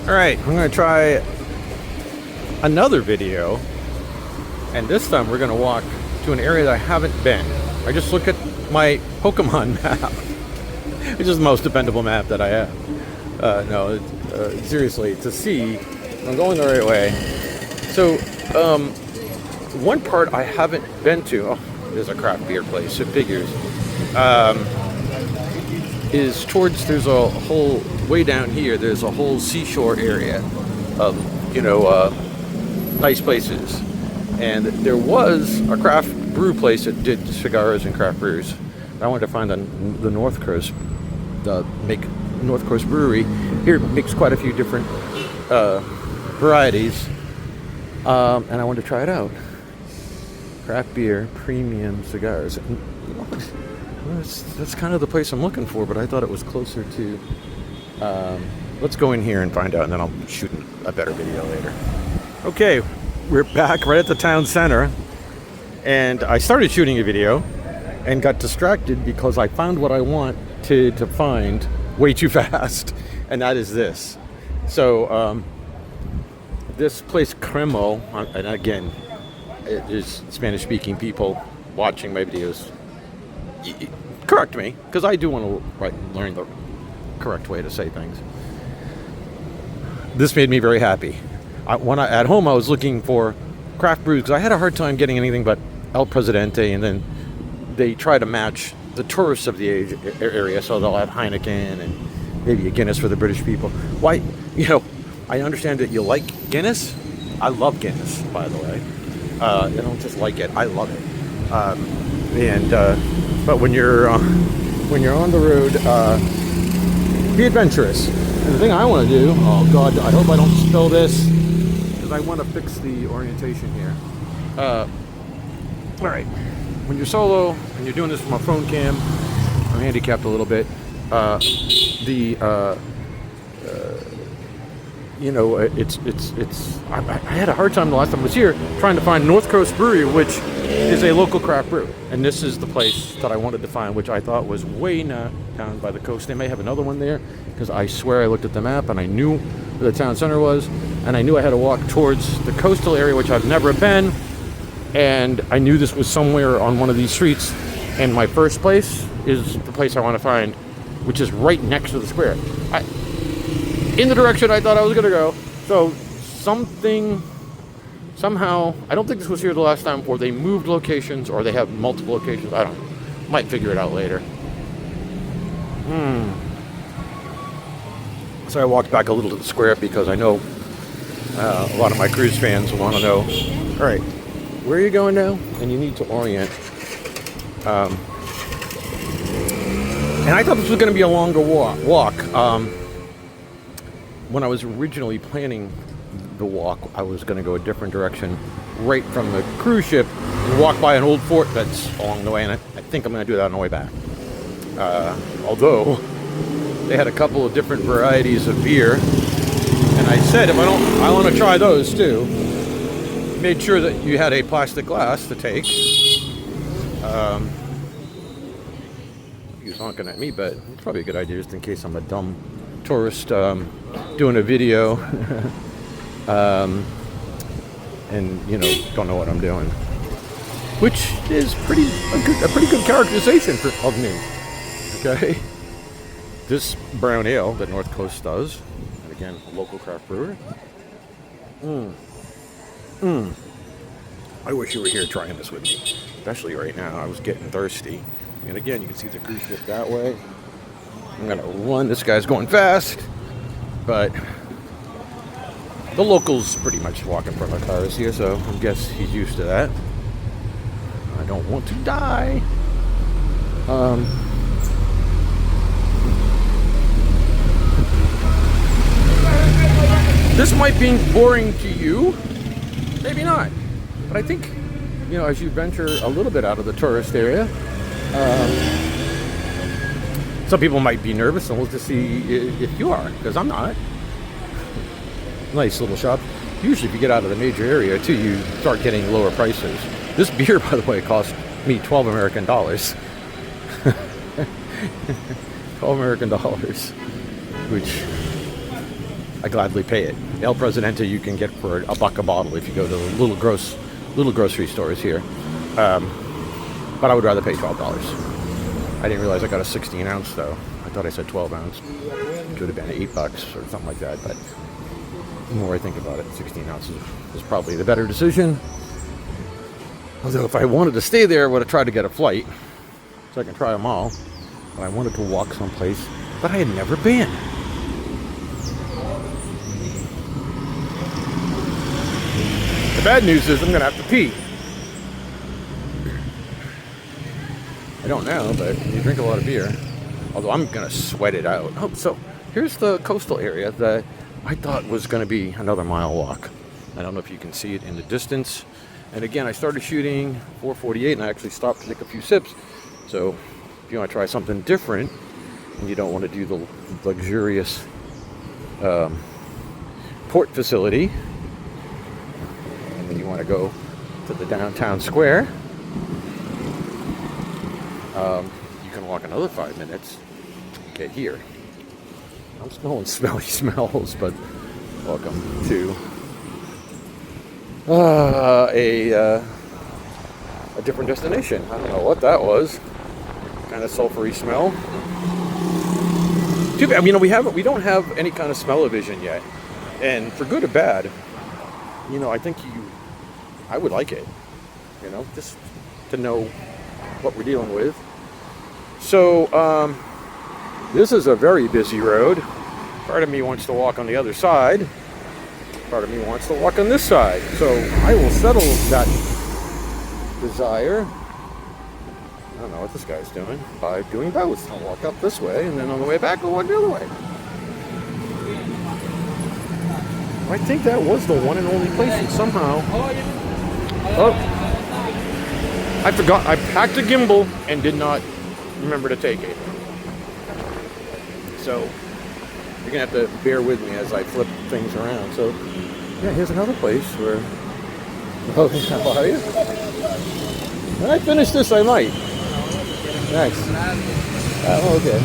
Alright, I'm going to try another video, and this time we're going to walk to an area that I haven't been. I just look at my Pokemon map, which is the most dependable map that I have. Seriously, to see I'm going the right way. So, one part I haven't been to, oh, there's a craft beer place, it figures, is towards, there's a whole, way down here, there's a whole seashore area of, nice places. And there was a craft brew place that did cigars and craft brews. I wanted to find the North Coast, North Coast Brewery. Here it makes quite a few different varieties. And I wanted to try it out. Craft beer, premium cigars. That's kind of the place I'm looking for, but I thought it was closer to... let's go in here and find out, and then I'll shoot a better video later. Okay, we're back right at the town center, and I started shooting a video and got distracted because I found what I want to find way too fast, and that is this. So, this place Cremo, and again, it is Spanish-speaking people watching my videos. Correct me, because I do want to learn the correct way to say things. This made me very happy. At home, I was looking for craft brews because I had a hard time getting anything but El Presidente, and then they try to match the tourists of the area, so they'll have Heineken and maybe a Guinness for the British people. Why, I understand that you like Guinness. I love Guinness, by the way. I don't just like it; I love it. But when you're on the road, be adventurous. And the thing I want to do, oh God, I hope I don't spill this, because I want to fix the orientation here. All right, when you're solo and you're doing this from a phone cam, I'm handicapped a little bit. I had a hard time the last time I was here trying to find North Coast Brewery, which is a local craft brew, and this is the place that I wanted to find, which I thought was way down by the coast. They may have another one there, because I swear I looked at the map and I knew where the town center was, and I knew I had to walk towards the coastal area, which I've never been, and I knew this was somewhere on one of these streets, and my first place is the place I want to find, which is right next to the square. In the direction I thought I was going to go. So somehow, I don't think this was here the last time, or they moved locations, or they have multiple locations. I don't know. Might figure it out later. So I walked back a little to the square because I know a lot of my cruise fans want to know, all right, where are you going now? And you need to orient. And I thought this was going to be a longer walk. When I was originally planning the walk, I was going to go a different direction right from the cruise ship and walk by an old fort that's along the way, and I think I'm going to do that on the way back. Although they had a couple of different varieties of beer, and I said I want to try those too. Made sure that you had a plastic glass to take. He was honking at me, but it's probably a good idea just in case I'm a dumb tourist doing a video and don't know what I'm doing, which is a pretty good characterization of me. Okay, this brown ale that North Coast does, and again, a local craft brewer. I wish you were here trying this with me, especially right now. I was getting thirsty, and again, you can see the cruise ship that way. I'm gonna run. This guy's going fast, but the locals pretty much walk in front of cars here, so I guess he's used to that. I don't want to die. This might be boring to you, maybe not, but I think, as you venture a little bit out of the tourist area, some people might be nervous, and we'll just see if you are, because I'm not. Nice little shop. Usually if you get out of the major area too, you start getting lower prices. This beer, by the way, cost me $12 American. $12 American, which I gladly pay it. El Presidente you can get for $1 a bottle if you go to the little grocery stores here. But I would rather pay $12. I didn't realize I got a 16 ounce though. I thought I said 12 ounce. It could have been $8 or something like that. But the more I think about it, 16 ounces is probably the better decision. Although if I wanted to stay there, I would have tried to get a flight so I can try them all. But I wanted to walk someplace that I had never been. The bad news is I'm going to have to pee. I don't know, but you drink a lot of beer. Although I'm going to sweat it out. Oh, so here's the coastal area that I thought was going to be another mile walk. I don't know if you can see it in the distance. And again, I started shooting 4:48 and I actually stopped to take a few sips. So if you want to try something different and you don't want to do the luxurious port facility, and then you want to go to the downtown square, you can walk another 5 minutes to get here. I'm smelling smelly smells, but welcome to a different destination. I don't know what that was. Kind of sulfury smell. Too bad. We don't have any kind of smell-o-vision yet, and for good or bad, I think I would like it. Just to know what we're dealing with. So this is a very busy road. Part of me wants to walk on the other side. Part of me wants to walk on this side. So I will settle that desire. I don't know what this guy's doing by doing both. I'll walk up this way, and then on the way back, I'll walk the other way. I think that was the one and only place, and somehow... Oh, I forgot. I packed a gimbal and did not remember to take it. So you're gonna have to bear with me as I flip things around. So yeah, here's another place where... Oh, how are you? When I finish this, I might. Nice. Oh, okay.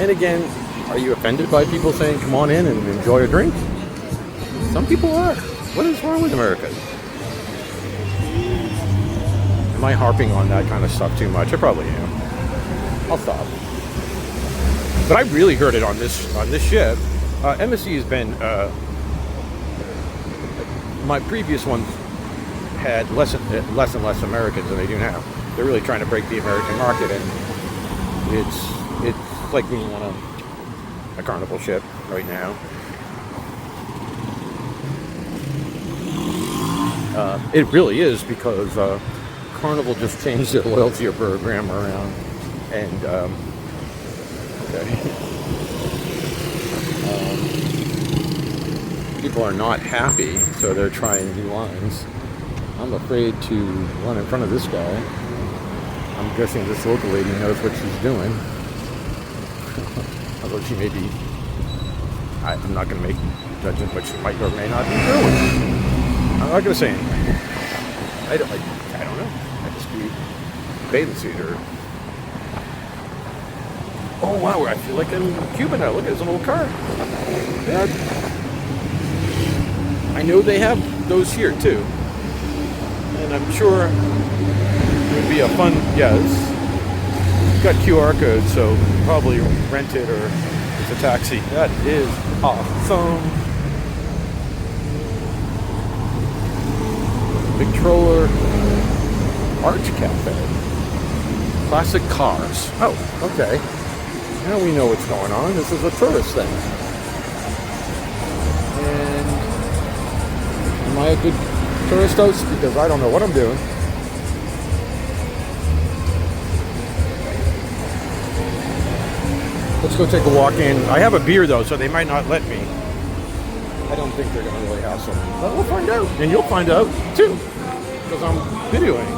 And again, are you offended by people saying, come on in and enjoy a drink? Some people are. What is wrong with America? Am I harping on that kind of stuff too much? I probably am. I'll stop. But I really heard it on this ship. MSC has been... my previous ones had less and less Americans than they do now. They're really trying to break the American market, and it's like being on a Carnival ship right now. It really is, because Carnival just changed their loyalty program around, and okay. People are not happy, so they're trying new lines. I'm afraid to run in front of this guy. I'm guessing this local lady knows what she's doing. Although she may be... I'm not going to make judgment, but she might or may not be doing. I'm not going to say anything. I don't know. I just be bathing suit or... Oh wow, I feel like I'm in Cuba now. Look, there's an old car. Yeah. I know they have those here too. And I'm sure it would be a fun, yes. It's got QR codes, so probably rent it or it's a taxi. That is awesome. Victrola Arch Cafe. Classic cars. Oh, okay. Now we know what's going on. This is a tourist thing. And am I a good tourist host? Because I don't know what I'm doing. Let's go take a walk in. I have a beer though, so they might not let me. I don't think they're going to really hassle me. But we'll find out. And you'll find out too. Because I'm videoing.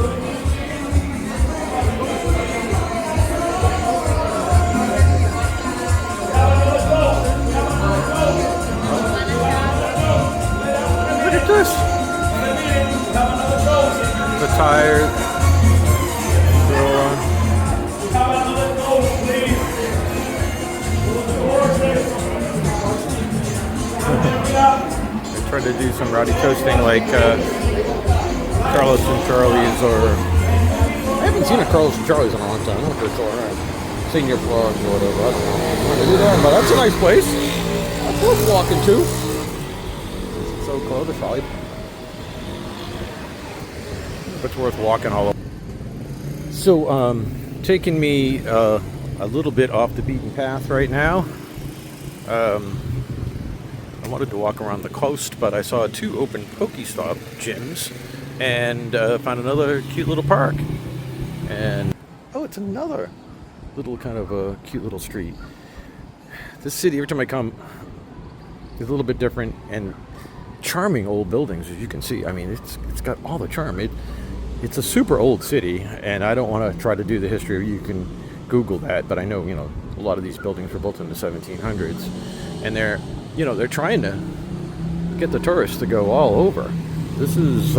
Look at this. The tires. try to do some rowdy toasting like Carlos and Charlie's, or I haven't seen a Carlos and Charlie's in a long time. I don't know if they're still around. Senior vlogs or whatever. I don't know. I'm gonna do that, but that's a nice place. That's worth walking to. So close, probably. It's worth walking all over. So, taking me a little bit off the beaten path right now. I wanted to walk around the coast, but I saw 2 open Pokestop gyms and found another cute little park. And oh, it's another little kind of a cute little street. This city, every time I come, is a little bit different, and charming old buildings, as you can see. I mean, it's got all the charm. It's a super old city, and I don't want to try to do the history. You can Google that, but I know, a lot of these buildings were built in the 1700s, and they're trying to get the tourists to go all over. This is,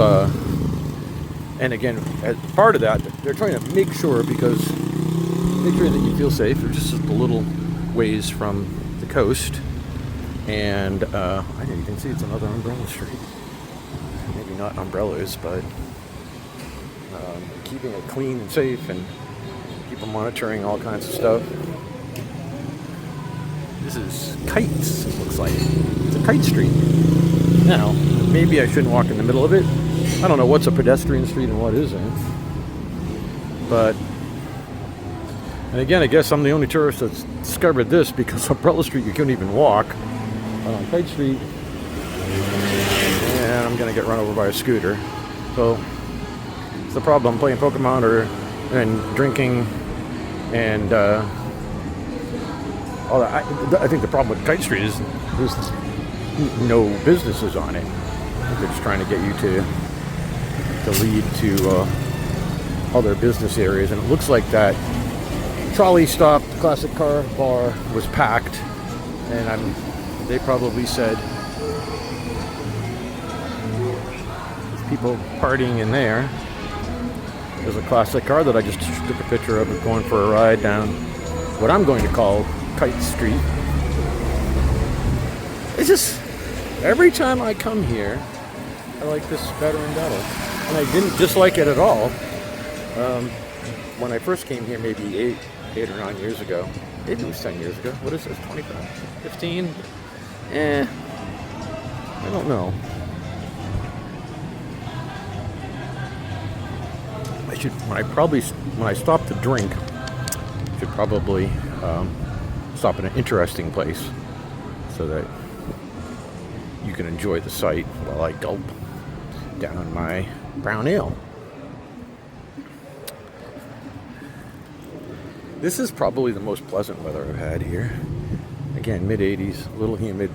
and again, as part of that, they're trying to make sure that you feel safe. They're just a little ways from the coast, and I know you can see it's another umbrella street. Maybe not umbrellas, but keeping it clean and safe, and people monitoring all kinds of stuff. This is kites, it looks like. It's a kite street. Now, maybe I shouldn't walk in the middle of it. I don't know what's a pedestrian street and what isn't. But, and again, I guess I'm the only tourist that's discovered this, because Umbrella Street you couldn't even walk. But on Kite Street, and I'm going to get run over by a scooter. So, it's the problem playing Pokemon and drinking and all that. I think the problem with Kite Street is there's no businesses on it. They're just trying to get you to lead to other business areas, and it looks like that trolley stop, classic car bar, was packed, and they probably said there's people partying in there. There's a classic car that I just took a picture of, going for a ride down what I'm going to call Kite Street. It's just, every time I come here, I like this better and better. And I didn't dislike it at all when I first came here, maybe 8 or 9 years ago. Maybe it was 10 years ago. What is this, 25, 15? I don't know. When I stop to drink, I should probably stop in an interesting place so that you can enjoy the sight while I gulp down my brown ale. This is probably the most pleasant weather I've had here. Again, mid-80s, a little humid.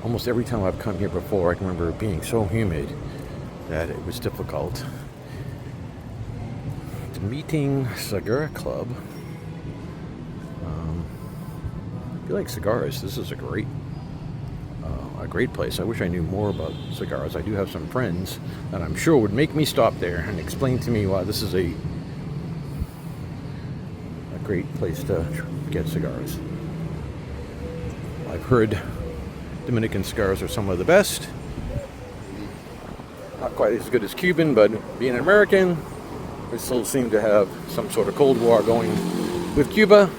Almost every time I've come here before, I can remember it being so humid that it was difficult. The Meeting Cigar Club. If you like cigars, this is a great place. I wish I knew more about cigars. I do have some friends that I'm sure would make me stop there and explain to me why this is a great place to get cigars. I've heard Dominican cigars are some of the best. Not quite as good as Cuban, but being an American, we still seem to have some sort of Cold War going with Cuba,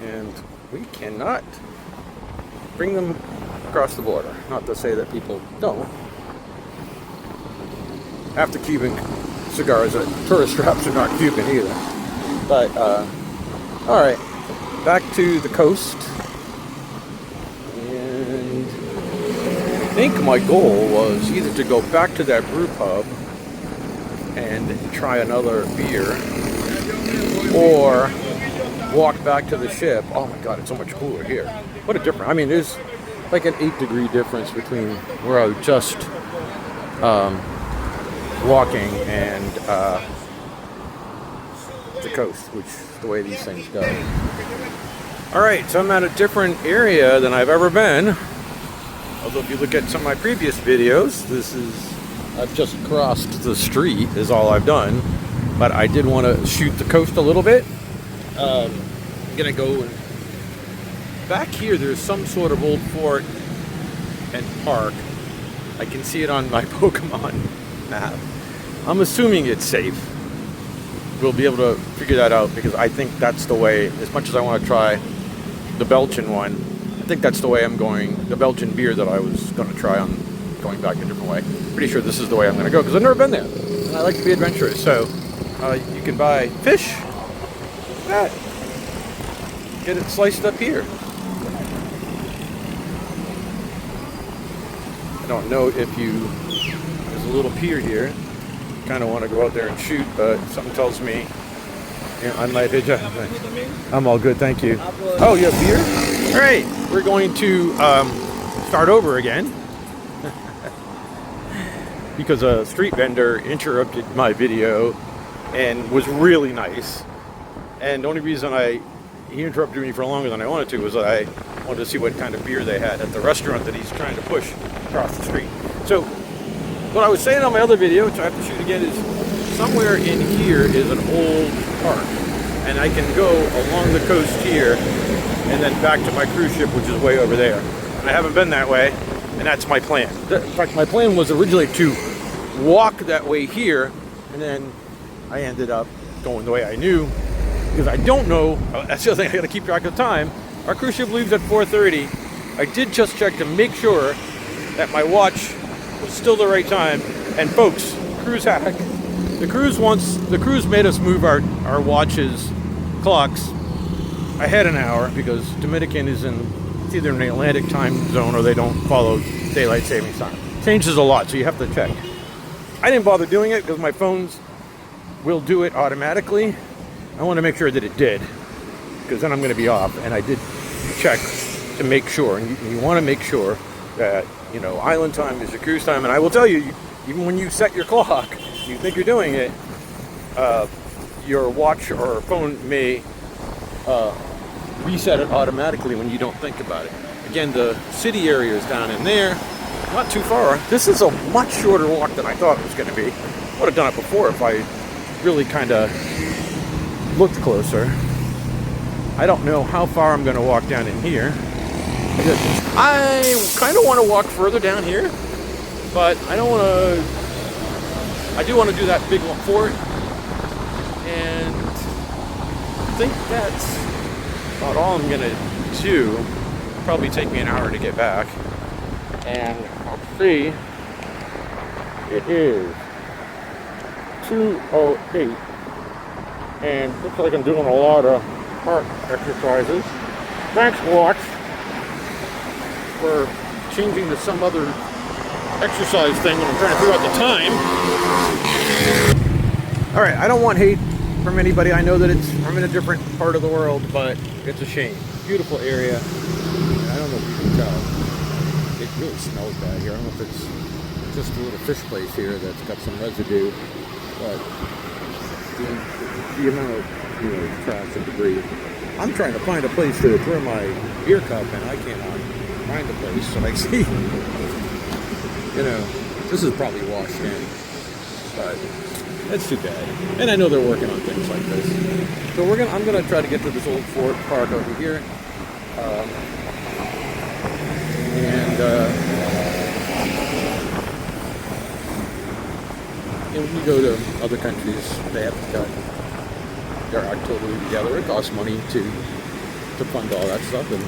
and we cannot bring them across the border. Not to say that people don't. After Cuban cigars, tourist traps are not Cuban either. But, alright, back to the coast. And I think my goal was either to go back to that brew pub and try another beer, or walk back to the ship. Oh my god, it's so much cooler here. What a difference. I mean, there's like an 8-degree difference between where I was just walking and the coast, which is the way these things go. Alright, so I'm at a different area than I've ever been. Although if you look at some of my previous videos, I've just crossed the street is all I've done. But I did want to shoot the coast a little bit. I'm gonna go back here. There's some sort of old fort and park I can see it on my Pokemon map. I'm assuming it's safe. We'll be able to figure that out because I think that's the way, as much as I want to try the Belgian one, I think that's the way I'm going, the Belgian beer that I was going to try on going back a different way. Pretty sure this is the way I'm going to go because I've never been there. And I like to be adventurous. So you can buy fish, that, get it sliced up here. I don't know if there's a little pier here. Kind of want to go out there and shoot, but something tells me I might hit you. I'm all good, thank you. Oh, you have beer? All right, we're going to start over again because a street vendor interrupted my video and was really nice. And the only reason he interrupted me for longer than I wanted to was that I wanted to see what kind of beer they had at the restaurant that he's trying to push across the street. So what I was saying on my other video, which I have to shoot again, is somewhere in here is an old park. And I can go along the coast here and then back to my cruise ship, which is way over there. And I haven't been that way, and that's my plan. In fact, my plan was originally to walk that way here, and then I ended up going the way I knew, because I don't know, that's the other thing, I gotta keep track of time. Our cruise ship leaves at 4:30. I did just check to make sure that my watch was still the right time. And folks, cruise hack. The cruise made us move our watches, clocks, ahead an hour because Dominican is it's either in the Atlantic time zone or they don't follow daylight savings time. Changes a lot, so you have to check. I didn't bother doing it because my phones will do it automatically. I want to make sure that it did because then I'm going to be off. And I did check to make sure. And you want to make sure that, island time is your cruise time. And I will tell you, even when you set your clock, you think you're doing it, your watch or phone may reset it automatically when you don't think about it. Again, the city area is down in there, not too far. This is a much shorter walk than I thought it was going to be. Would have done it before if I really kind of looked closer. I don't know how far I'm going to walk down in here. I kind of want to walk further down here, but I don't want to. I do want to do that big one fort, and I think that's about all I'm going to do. It'll probably take me an hour to get back, and I'll see. It is 2:08, and looks like I'm doing a lot of heart exercises. Thanks, watch, for changing to some other exercise thing when I'm trying to figure out the time. All right, I don't want hate from anybody. I know that I'm in a different part of the world, but it's a shame. Beautiful area. I don't know if you can tell. It really smells bad here. I don't know if it's just a little fish place here that's got some residue, but the amount of trash and debris. I'm trying to find a place to throw my beer cup, and I cannot find a place. So I see, this is probably washed in, but it's too bad. And I know they're working on things like this. So I'm gonna try to get to this old fort park over here, and when you go to other countries, they have got their act totally together. It costs money to fund all that stuff, and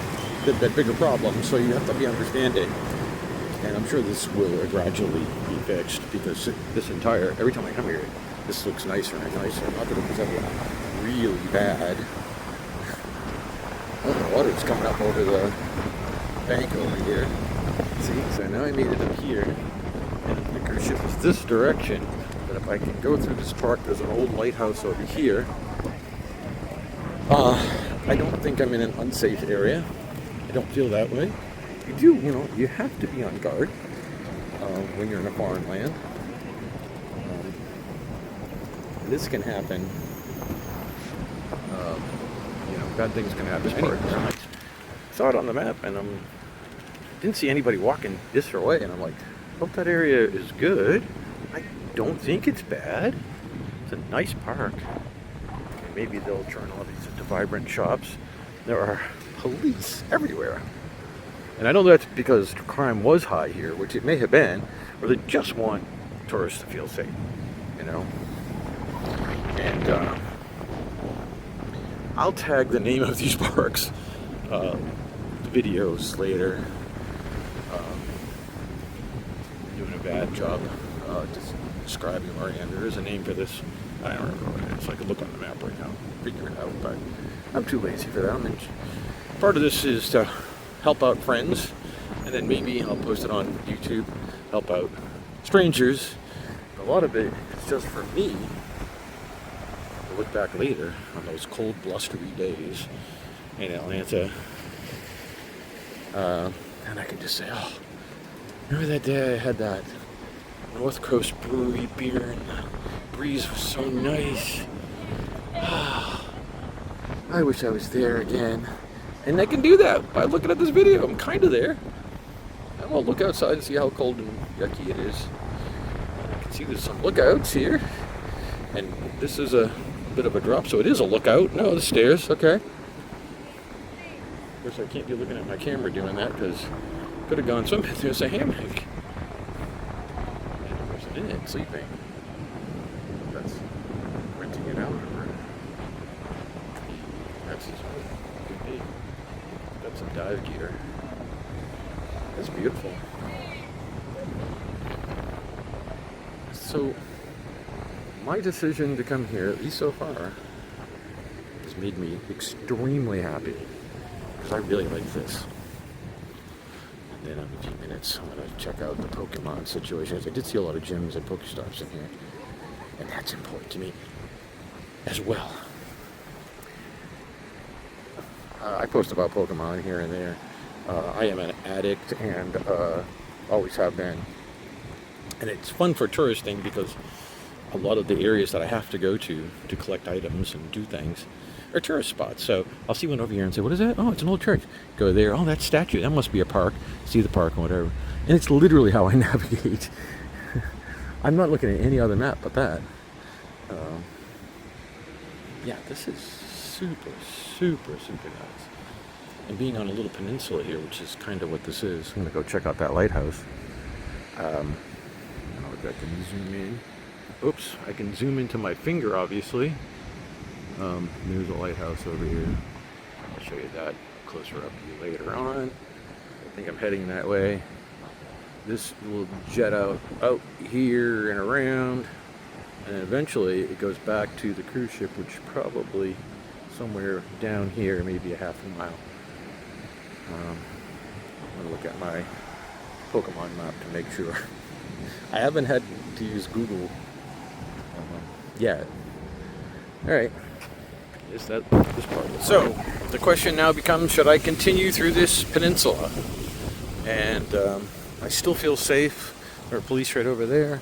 that bigger problem. So you have to be understanding. And I'm sure this will gradually be fixed because every time I come here, this looks nicer and nicer. Not that it was ever really bad. Oh, the water's coming up over the bank over here. See, so now I made it up here. And the cruise ship is this direction. But if I can go through this park, there's an old lighthouse over here. I don't think I'm in an unsafe area. I don't feel that way. You have to be on guard when you're in a foreign land. This can happen. Bad things can happen. Anyway, I saw it on the map, and didn't see anybody walking this way, and I'm like, hope that area is good. I don't think it's bad. It's a nice park. Maybe they'll turn all these into vibrant shops. There are police everywhere. And I know that's because crime was high here, which it may have been, or they just want tourists to feel safe, you know. And I'll tag the name of these parks, the videos later. Doing a bad job just describing Marianne. There is a name for this. I don't remember what it is. I could look on the map right now, figure it out, but I'm too lazy for that. Part of this is to help out friends, and then maybe I'll post it on YouTube, help out strangers. A lot of it is just for me to look back later on those cold, blustery days in Atlanta, and I can just say, oh, remember that day I had that North Coast Brewery beer and the breeze was so nice. I wish I was there again. And I can do that by looking at this video. I'm kind of there. I will look outside and see how cold and yucky it is. I can see there's some lookouts here. And this is a bit of a drop, so it is a lookout. No, the stairs, okay. Of course, I can't be looking at my camera doing that because I could have gone swimming. There's a hammock. And a person in it sleeping. That's renting it out. Or that's could be. Got some dive gear. That's beautiful. So, my decision to come here, at least so far, has made me extremely happy because I really like this. And then in a few minutes, I'm going to check out the Pokemon situations. I did see a lot of gyms and Pokestops in here, and that's important to me as well. I post about Pokemon here and there. I am an addict and always have been. And it's fun for touristing because a lot of the areas that I have to go to collect items and do things are tourist spots. So I'll see one over here and say, what is that? Oh, it's an old church. Go there. Oh, that statue. That must be a park. See the park and whatever. And it's literally how I navigate. I'm not looking at any other map but that. Yeah, this is super, super, super nice. And being on a little peninsula here, which is kind of what this is. I'm going to go check out that lighthouse. I don't know if I can zoom in. Oops, I can zoom into my finger, obviously. There's a lighthouse over here. I'll show you that closer up later on. I think I'm heading that way. This will jet out here and around. And eventually it goes back to the cruise ship, which probably somewhere down here, maybe a half a mile. I'm going to look at my Pokemon map to make sure. I haven't had to use Google yet. Alright. Is that this part? So, the question now becomes, should I continue through this peninsula? And I still feel safe. There are police right over there.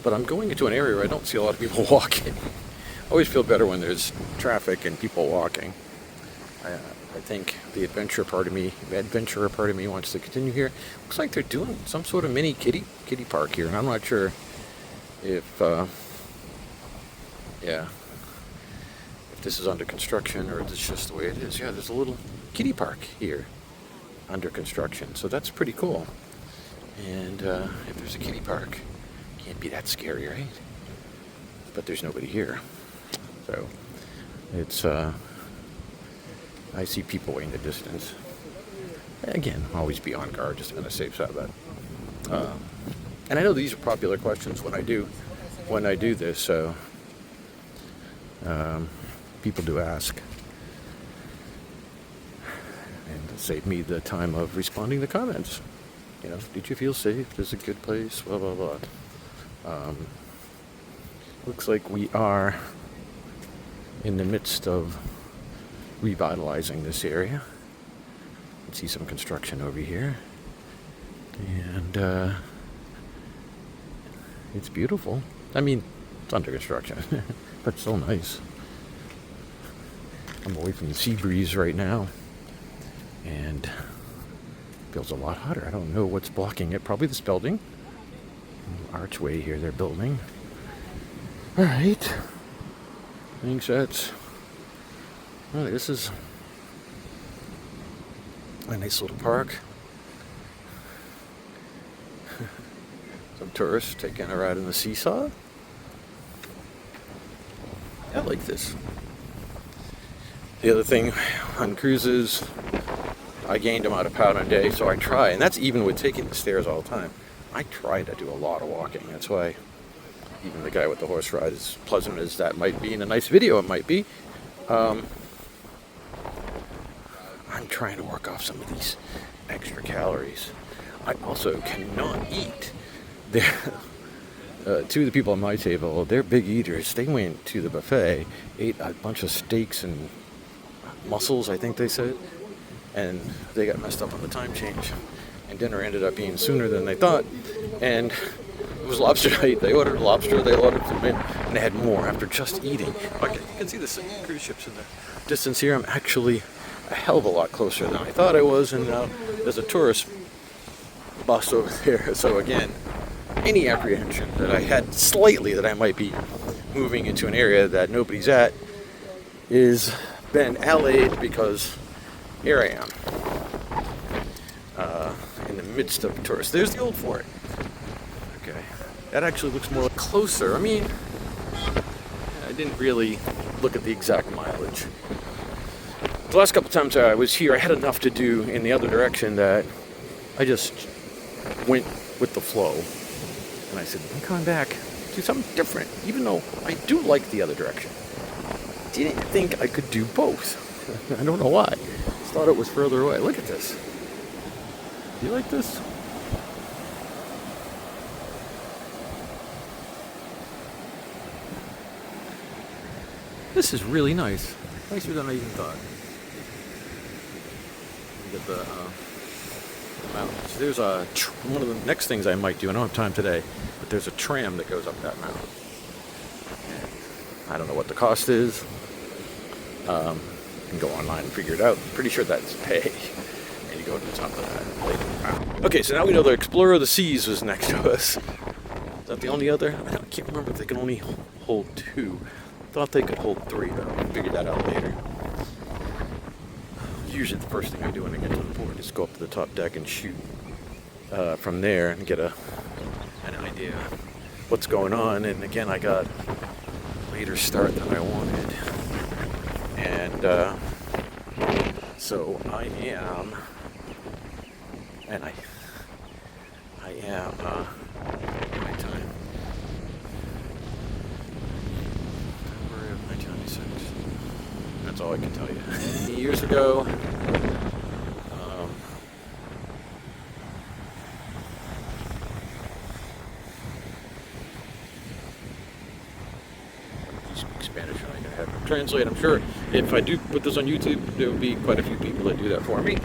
But I'm going into an area where I don't see a lot of people walking. I always feel better when there's traffic and people walking. I think the adventurer part of me wants to continue here. Looks like they're doing some sort of mini kiddie park here, and I'm not sure if this is under construction or if it's just the way it is. Yeah, there's a little kiddie park here under construction, so that's pretty cool. And if there's a kiddie park, can't be that scary, right? But there's nobody here, so it's I see people in the distance. Again, always be on guard, just on the safe side of that. And I know these are popular questions when I do this, so people do ask, and to save me the time of responding to comments. You know, did you feel safe? Is it a good place? Blah blah blah. Looks like we are in the midst of revitalizing this area. You can see some construction over here, and it's beautiful. I mean, it's under construction, but still nice. I'm away from the sea breeze right now, and it feels a lot hotter. I don't know what's blocking it. Probably this building. Archway here they're building. All right. I think that's. Well, this is a nice little park. Some tourists taking a ride in the seesaw. I like this. The other thing on cruises, I gained about a pound a day, so I try, and that's even with taking the stairs all the time. I try to do a lot of walking. That's why even the guy with the horse ride, as pleasant as that might be, in a nice video it might be, I'm trying to work off some of these extra calories. I also cannot eat. Two of the people at my table, they're big eaters. They went to the buffet, ate a bunch of steaks and mussels, I think they said, and they got messed up on the time change. And dinner ended up being sooner than they thought. And it was lobster night. They ordered lobster, they ordered some mint, and they had more after just eating. Okay, you can see the cruise ships in the distance here. I'm actually a hell of a lot closer than I thought I was, and now there's a tourist bus over there. So again, any apprehension that I had slightly that I might be moving into an area that nobody's at is been allayed, because here I am in the midst of tourists. There's the Old Fort. Okay, that actually looks more closer. I mean, I didn't really look at the exact mileage. The last couple times I was here, I had enough to do in the other direction that I just went with the flow. And I said, I'm coming back to something different, even though I do like the other direction. Didn't think I could do both. I don't know why. Just thought it was further away. Look at this. Do you like this? This is really nice. Nicer than I even thought. You get the mountains. There's one of the next things I might do. I don't have time today, but there's a tram that goes up that mountain. And I don't know what the cost is. You can go online and figure it out. Pretty sure that's pay. And you go to the top of that later. Wow. Okay, so now we know the Explorer of the Seas was next to us. Is that the only other? I can't remember if they can only hold two. Thought they could hold three, though. I'll figure that out later. Usually the first thing I do when I get to the port is go up to the top deck and shoot from there and get an idea what's going on. And again, I got a later start than I wanted. And so I am, and I am my time. February of 1996. That's all I can tell you. Years ago, you speak Spanish, and I have to translate. I'm sure if I do put this on YouTube, there will be quite a few people that do that for me.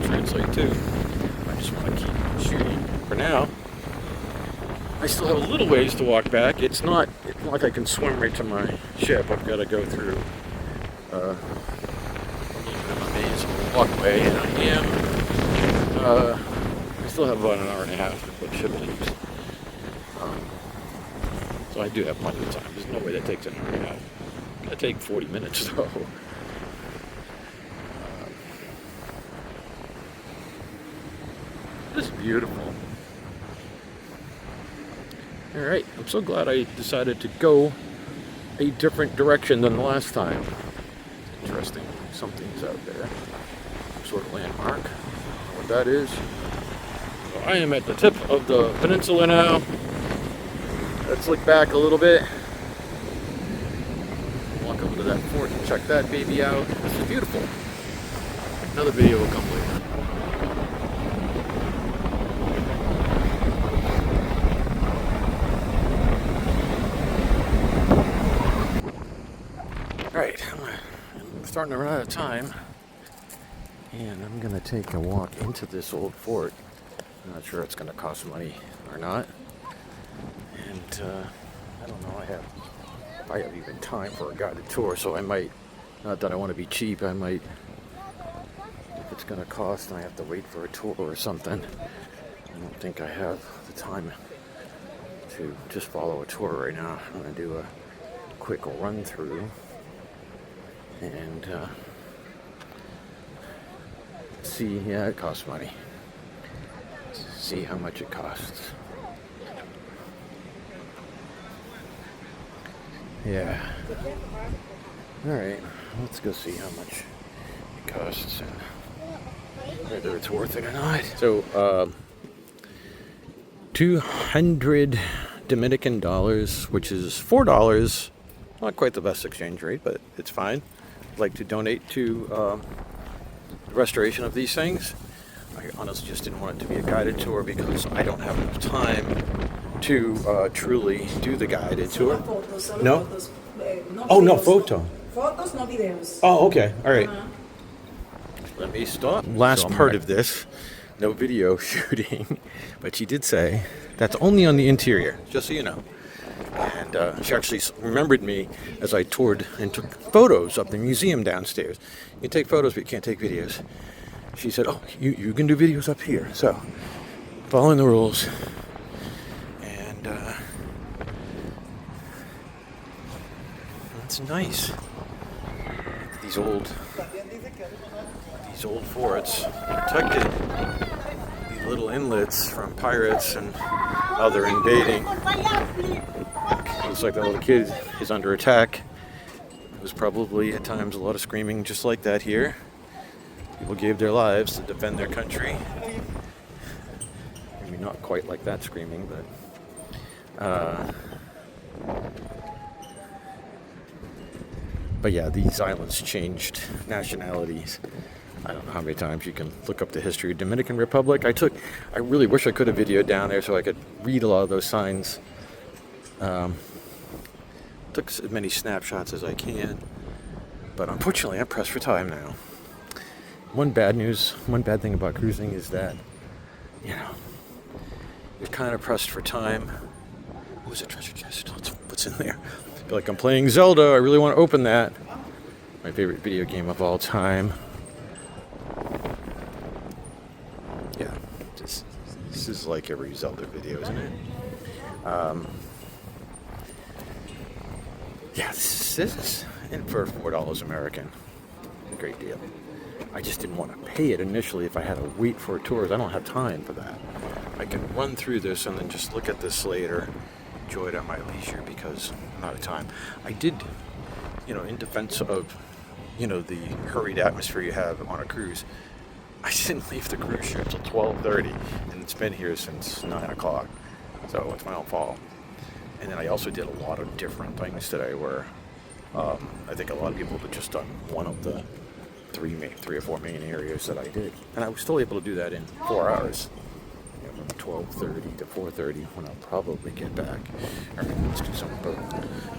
Translate too. I just want to keep shooting. For now, I still have a little ways to walk back. It's not like I can swim right to my ship. I've got to go through a maze walkway, and I still have about an hour and a half before the ship leaves. So I do have plenty of time. There's no way that takes an hour and a half. It's gonna take 40 minutes though. This is beautiful. Alright, I'm so glad I decided to go a different direction than the last time. It's interesting. Something's out there. Some sort of landmark. I don't know what that is. So I am at the tip of the peninsula now. Let's look back a little bit. Walk over to that fort and check that baby out. This is beautiful. Another video will come later. Alright, I'm starting to run out of time. And I'm going to take a walk into this old fort. I'm not sure it's going to cost money or not. And I don't know if I have even time for a guided tour, so I might, not that I want to be cheap, I might, if it's going to cost and I have to wait for a tour or something, I don't think I have the time to just follow a tour right now. I'm going to do a quick run through and see. Yeah, it costs money. see how much it costs. Yeah. Alright, let's go see how much it costs and whether it's worth it or not. So, 200 Dominican dollars, which is $4. Not quite the best exchange rate, but it's fine. I'd like to donate to the restoration of these things. I honestly just didn't want it to be a guided tour because I don't have enough time to truly do the guided tour. No? Oh, no photo. Photos, no videos. Oh, okay. All right. Let me stop. Last part of this, no video shooting, but she did say that's only on the interior, just so you know. And she actually remembered me as I toured and took photos of the museum downstairs. You can take photos, but you can't take videos. She said, oh, you can do videos up here. So, following the rules. And it's nice. These old forts protected these little inlets from pirates and other invading. Looks like the little kid is under attack. There's probably at times a lot of screaming just like that here. People gave their lives to defend their country. Maybe not quite like that screaming, but yeah, these islands changed nationalities. I don't know how many times you can look up the history of Dominican Republic. I really wish I could have videoed down there so I could read a lot of those signs. Took as many snapshots as I can, but unfortunately I'm pressed for time now. One bad thing about cruising is that, you know, you're kind of pressed for time. Who's a treasure chest? What's in there? I feel like I'm playing Zelda. I really want to open that. My favorite video game of all time. Yeah, this is like every Zelda video, isn't it? Yeah, this is in for $4 American. A great deal. I just didn't want to pay it initially if I had to wait for tours. I don't have time for that. I can run through this and then just look at this later, enjoy it at my leisure because I'm out of time. I did, in defense of, the hurried atmosphere you have on a cruise, I didn't leave the cruise ship till 12:30, and it's been here since 9 o'clock, so it's my own fault. And then I also did a lot of different things today where I think a lot of people have just done one of the three or four main areas that I did. And I was still able to do that in 4 hours. From 12:30 to 4:30 when I'll probably get back. All right, let's do some boat.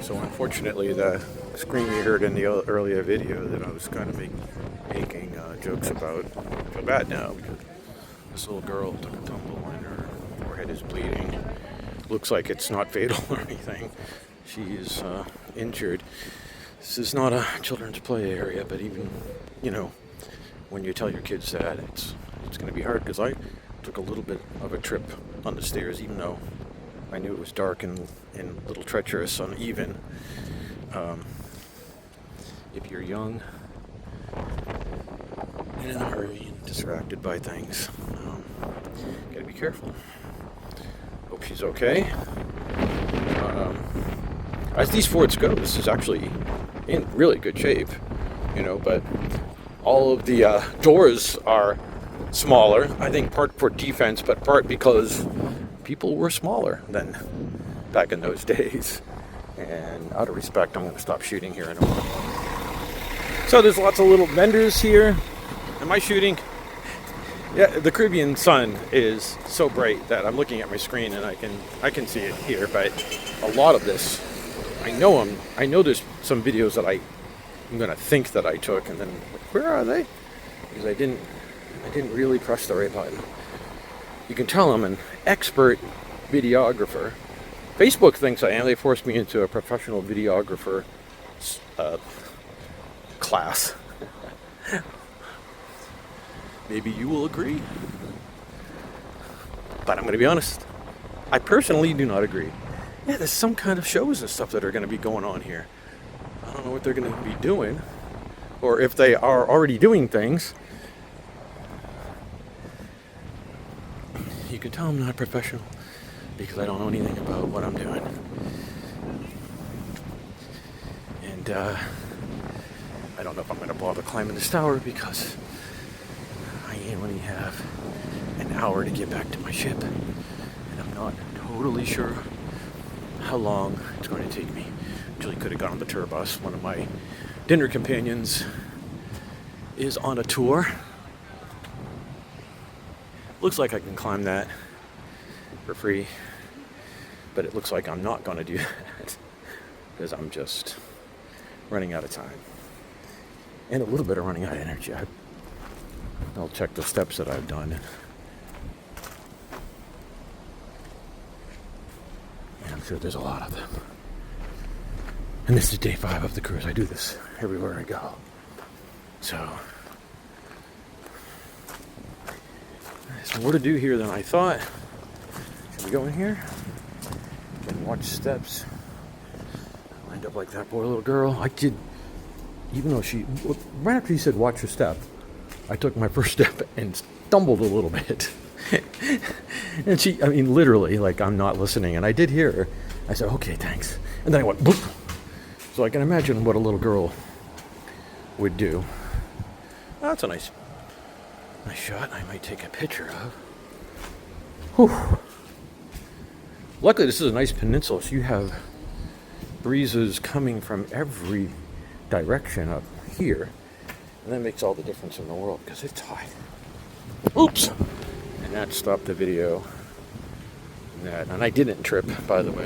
So unfortunately, the scream you heard in the earlier video that I was kind of making jokes about, I feel bad now because this little girl took a tumble and her forehead is bleeding. Looks like it's not fatal or anything. She is injured. This is not a children's play area, but even, when you tell your kids that, it's going to be hard because I took a little bit of a trip on the stairs, even though I knew it was dark and a little treacherous, uneven. If you're young and in a hurry and distracted by things, gotta be careful. Hope she's okay. As these forts go, this is actually in really good shape, but all of the doors are smaller, I think part for defense, but part because people were smaller than back in those days. And out of respect, I'm going to stop shooting here in a while. So there's lots of little vendors here. Am I shooting? Yeah, the Caribbean sun is so bright that I'm looking at my screen and I can see it here, but a lot of this, I know there's some videos that I'm going to think that I took, and then, where are they? Because I didn't really press the right button. You can tell I'm an expert videographer. Facebook thinks I am. They forced me into a professional videographer class. Maybe you will agree. But I'm going to be honest. I personally do not agree. Yeah, there's some kind of shows and stuff that are going to be going on here. I don't know what they're going to be doing, or if they are already doing things. You can tell I'm not a professional because I don't know anything about what I'm doing. And I don't know if I'm going to bother climbing this tower because I only have an hour to get back to my ship. And I'm not totally sure how long it's going to take me. Actually could have gone on the tour bus. One of my dinner companions is on a tour. Looks like I can climb that for free, but it looks like I'm not going to do that because I'm just running out of time and a little bit of running out of energy. I'll check the steps that I've done. And I'm sure there's a lot of them. And this is day 5 of the cruise. I do this everywhere I go. So, there's more to do here than I thought. Should we go in here and watch steps? I'll end up like that poor little girl. I did, even though right after he said watch your step, I took my first step and stumbled a little bit. And I mean, literally, like I'm not listening. And I did hear her. I said, okay, thanks. And then I went, boop. So I can imagine what a little girl would do. Oh, that's a nice shot. I might take a picture of. Whew. Luckily, this is a nice peninsula, so you have breezes coming from every direction up here. And that makes all the difference in the world because it's hot. Oops! And that stopped the video. And I didn't trip, by the way.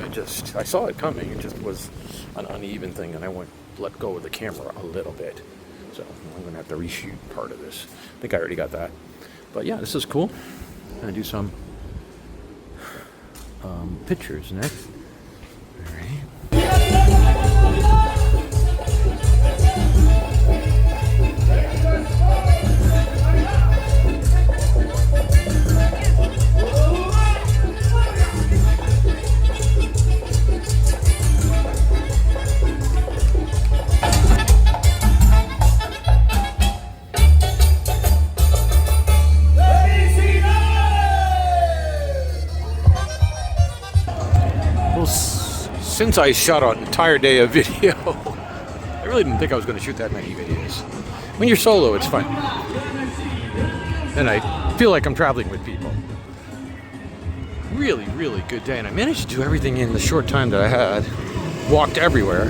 I saw it coming. It just was an uneven thing, and I let go of the camera a little bit. So I'm going to have to reshoot part of this. I think I already got that. But yeah, this is cool. I'm going to do some pictures next. All right. Since I shot an entire day of video, I really didn't think I was going to shoot that many videos. When you're solo, it's fun. And I feel like I'm traveling with people. Really, really good day. And I managed to do everything in the short time that I had. Walked everywhere.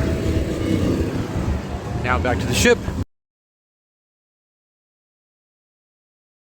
Now back to the ship.